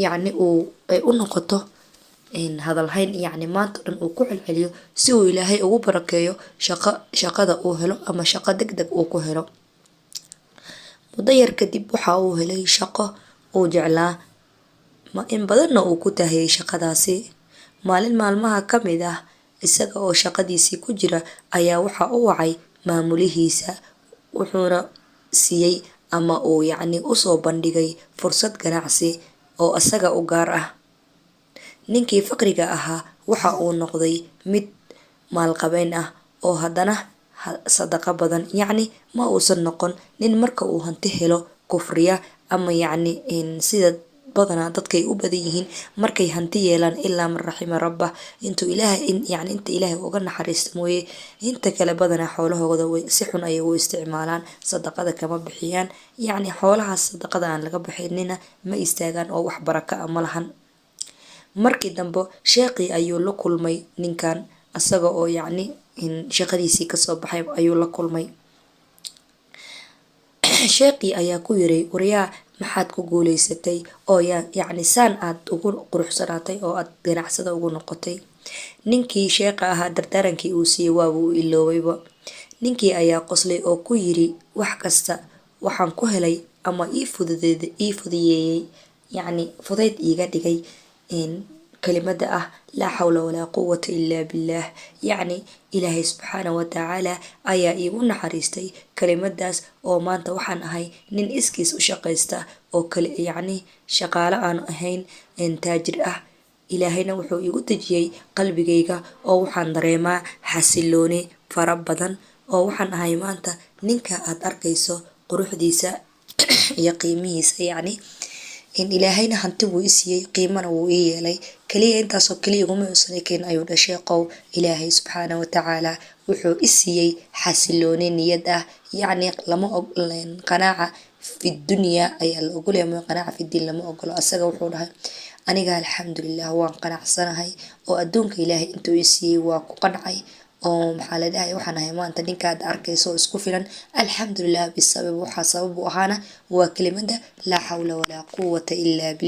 يعني ay u noqoto hadalhayn يعني maanta dhan uu ku celceliyo si uu ilaahay ugu barakeeyo shaqada uu helo ama shaqo degdeg uu ku helo. Muddo yar kadib waxa uu helay shaqo uu jeclaa in badanna uu ku taahiyay shaqadaasi. Maalin maalmaha ka mid ah isaga oo shaqadiisii ku jira ayaa waxa uu wacay maamulihiisa, wuxuuna siiyay ama uu yacni u soo bandhigay fursad ganacsi oo asaga u gaar ah. Ninkii faqriga ahaa waxa uu noqday mid maalqabeen ah oo haddana sadaqa badan, yacni ma uusan noqon nin marka uu hanti helo kufriya ama yacni sida badanaa dadkay u badan yihiin markay hanti yeelaan ilaa man raxima rabbah intuu ilaahay yacni inta ilaahay uga naxariisto mooye inta kale badanaa xoolahooda way si xun ayay u isticmaalaan, sadaqada kama bixiyaan, yacni xoolahaas sadaqada aan laga bixinina ma istaagaan oo wax baraka ah ma lahan. Markii dambe sheekii ayuu la kulmay ninkan asaga oo yacni shaqadiisii kasoo baxay ayuu la kulmay. Sheekii ayaa ku yiri waryaa maxaad ku guuleysatay oo yacni saan aad ugu quruxsanaatay oo aad ganacsada ugu noqotay. Ninkii sheekha ahaa dardaarankii uu siiyay waa uu iloobayba. Ninkii ayaa qoslay oo ku yiri wax kasta waxaan ku helay ama ii fududeeyay yacni fudayd iiga dhigay كلمة لا حول ولا قوة إلا بالله، يعني إلهي سبحانه وتعالى أيا إيقون حريستي كلمة داس أو ما أنت وحن هاي نين إسكيس وشقيسته أو يعني شقالة أنا هين إن تاجر إلهينا وحو يقول تجي قلبي جيجا أو وحن دريما حسلوني فربضا أو وحن هاي ما أنت نينك أتركيسو قروح ديسا يقيميس يعني إن إلهينا هنتبو إسيي قيمنا وإيالي كليه إنتا سو كليه غمي أسنكين أيو دشيقو إلهي سبحانه وتعالى وحو إسيي حاسلوني نياده يعني لما قناعة في الدنيا أي الأقول يا قناعة في الدين لما أقول أساق وحولها أنا قال الحمد لله وان قناع سنهاي وأدونك إلهي إنتو إسيي وكو قنعي oo maxaa la dhahay waxaan ahay maanta ninkaad arkayso isku filan alxamdulillah bisabab waxa sabab u ahaana waa kelimada la hawla wala quwwata illa billah.